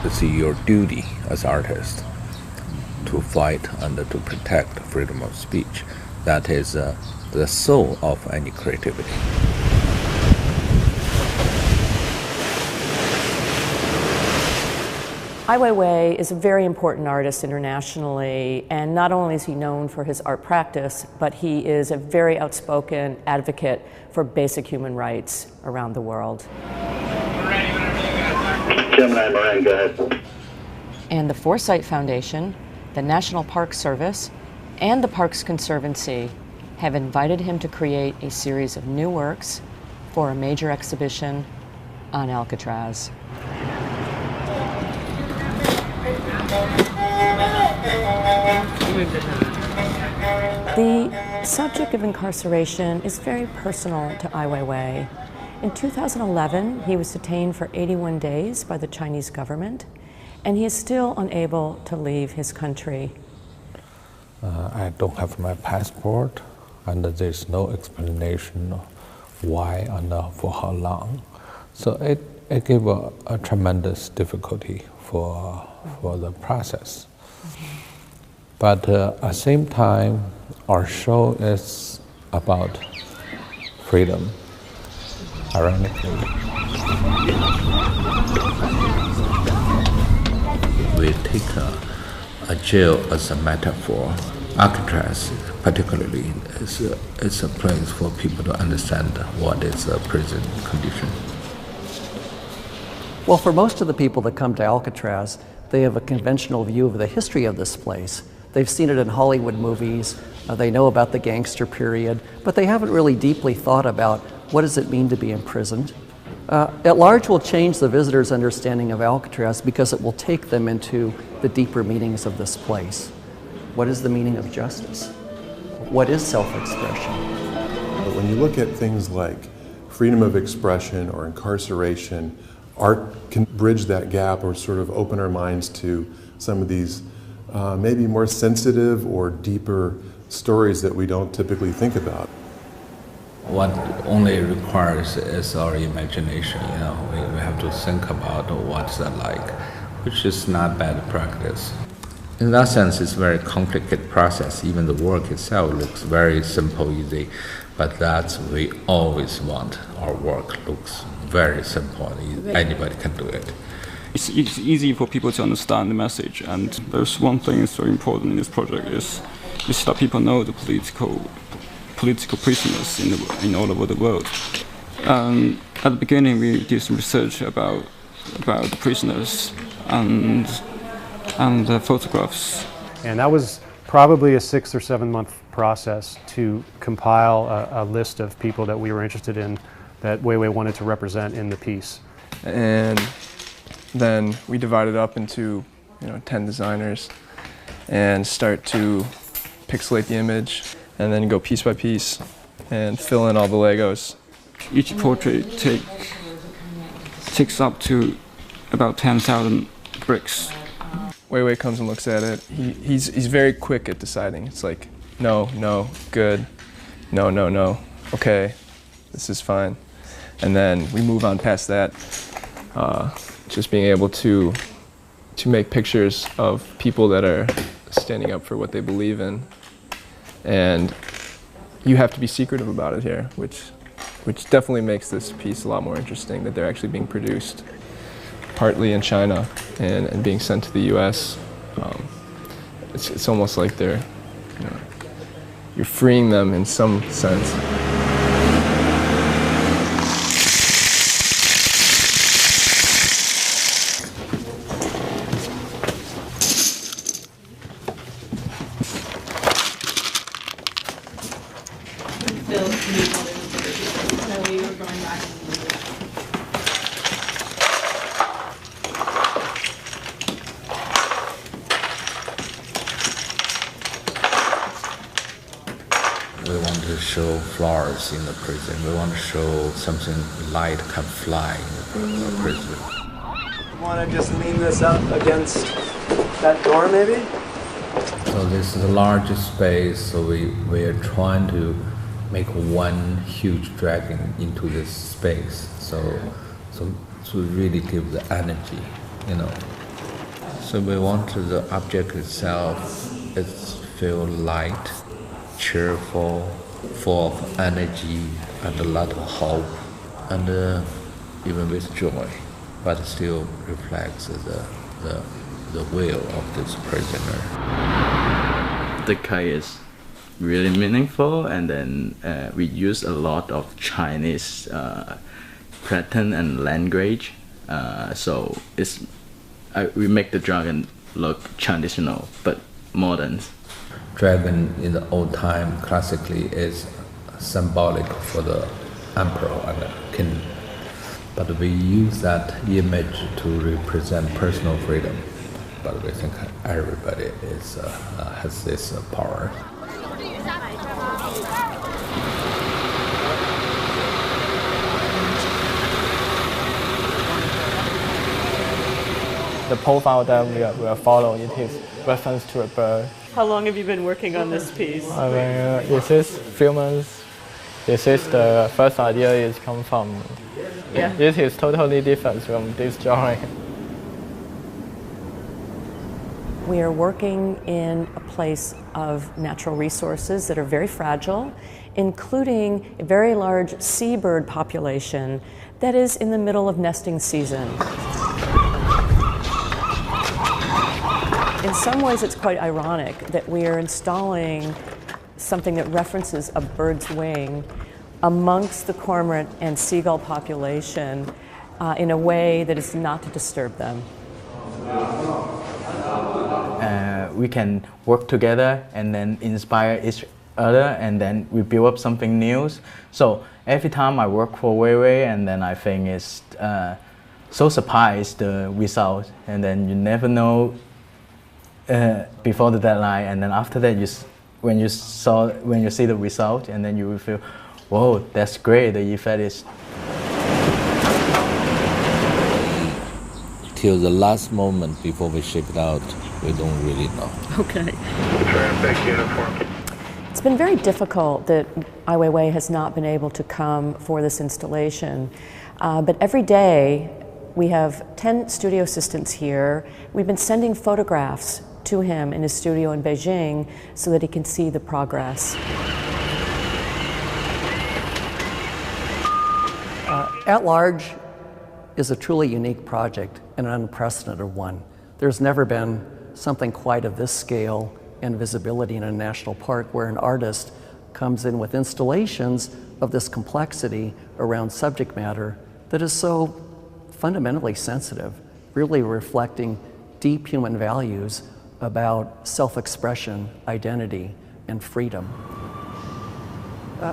It's your duty as artist to fight and to protect freedom of speech. That is the soul of any creativity. Ai Weiwei is a very important artist internationally, and not only is he known for his art practice, but he is a very outspoken advocate for basic human rights around the world. Gemini, Moran, go ahead. And the Foresight Foundation, the National Park Service, and the Parks Conservancy have invited him to create a series of new works for a major exhibition on Alcatraz. The subject of incarceration is very personal to Ai Weiwei. In 2011, he was detained for 81 days by the Chinese government, and he is still unable to leave his country. I don't have my passport, and there's no explanation why and for how long. So it gave a tremendous difficulty for the process. But at the same time, our show is about freedom, ironically. We take a jail as a metaphor. Alcatraz, particularly, is a place for people to understand what is a prison condition. Well, for most of the people that come to Alcatraz, they have a conventional view of the history of this place. They've seen it in Hollywood movies, they know about the gangster period, but they haven't really deeply thought about what does it mean to be imprisoned. At large will change the visitor's understanding of Alcatraz because it will take them into the deeper meanings of this place. What is the meaning of justice? What is self-expression? But when you look at things like freedom of expression or incarceration, art can bridge that gap or sort of open our minds to some of these maybe more sensitive or deeper stories that we don't typically think about. What only requires is our imagination. You know, we have to think about what's that like, which is not bad practice. In that sense, it's a very complicated process. Even the work itself looks very simple, easy, but that's we always want. Our work looks very simple. Anybody can do it. It's easy for people to understand the message, and there's one thing that's very important in this project is that people know the political prisoners in all over the world. At the beginning, we did some research about the prisoners and the photographs. And that was probably a 6 or 7 month process to compile a list of people that we were interested in, that Weiwei wanted to represent in the piece. And then we divided up into 10 designers and start to pixelate the image, and then go piece by piece and fill in all the Legos. Each portrait takes up to about 10,000 bricks. Weiwei comes and looks at it. He's very quick at deciding. It's like, no, good, no, okay, this is fine. And then we move on past that, just being able to make pictures of people that are standing up for what they believe in. And you have to be secretive about it here, which definitely makes this piece a lot more interesting, that they're actually being produced partly in China and being sent to the US. It's almost like you're freeing them in some sense. show flowers in the prison. We want to show something light can fly in the prison. Want to just lean this up against that door, maybe? So this is the largest space, so we are trying to make one huge dragon into this space. So to really give the energy, you know. So we want the object itself, it feel light, cheerful, full of energy and a lot of hope, and even with joy, but still reflects the will of this prisoner. The kite is really meaningful, and then we use a lot of Chinese pattern and language, so we make the dragon look traditional but modern. Dragon in the old time classically is symbolic for the emperor and the king, but we use that image to represent personal freedom. But we think everybody has this power. The profile that we are following, it is reference to a bird. How long have you been working on this piece? I mean, it is few months. This is the first idea is come from. Yeah. This is totally different from this drawing. We are working in a place of natural resources that are very fragile, including a very large seabird population that is in the middle of nesting season. In some ways, it's quite ironic that we are installing something that references a bird's wing amongst the cormorant and seagull population in a way that is not to disturb them. We can work together and then inspire each other, and then we build up something new. So every time I work for Weiwei, and then I think it's so surprised the result, and then you never know before the deadline, and then after that, when you see the result, and then you will feel, whoa, that's great. The effect is. Till the last moment before we ship it out, we don't really know. Okay. It's been very difficult that Ai Weiwei has not been able to come for this installation, but every day we have 10 studio assistants here. We've been sending photographs to him in his studio in Beijing so that he can see the progress. At Large is a truly unique project and an unprecedented one. There's never been something quite of this scale and visibility in a national park where an artist comes in with installations of this complexity around subject matter that is so fundamentally sensitive, really reflecting deep human values about self-expression, identity, and freedom.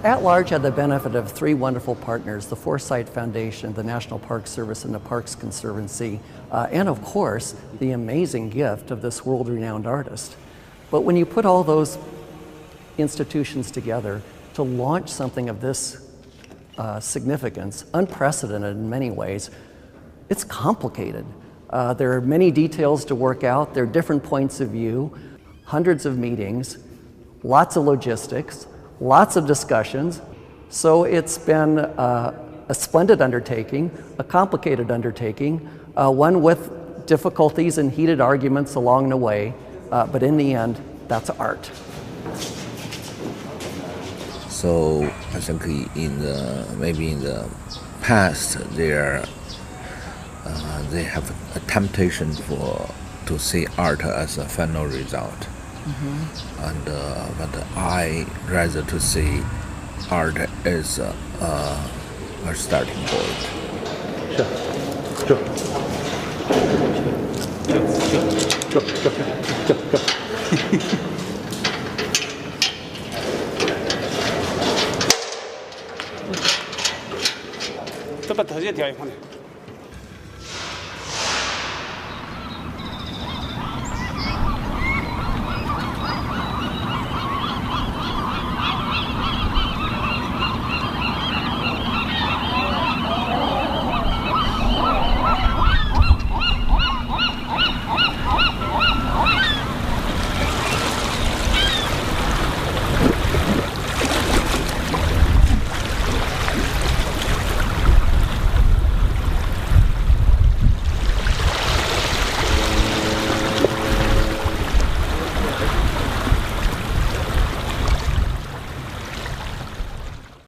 At Large had the benefit of three wonderful partners: the Foresight Foundation, the National Park Service, and the Parks Conservancy, and of course, the amazing gift of this world-renowned artist. But when you put all those institutions together to launch something of this significance, unprecedented in many ways, it's complicated. There are many details to work out. There are different points of view, hundreds of meetings, lots of logistics, lots of discussions. So it's been a splendid undertaking, a complicated undertaking, one with difficulties and heated arguments along the way, but in the end, that's art. So I think maybe in the past they have a temptation to see art as a final result, but I rather to see art as a starting point.这把头先调一放的。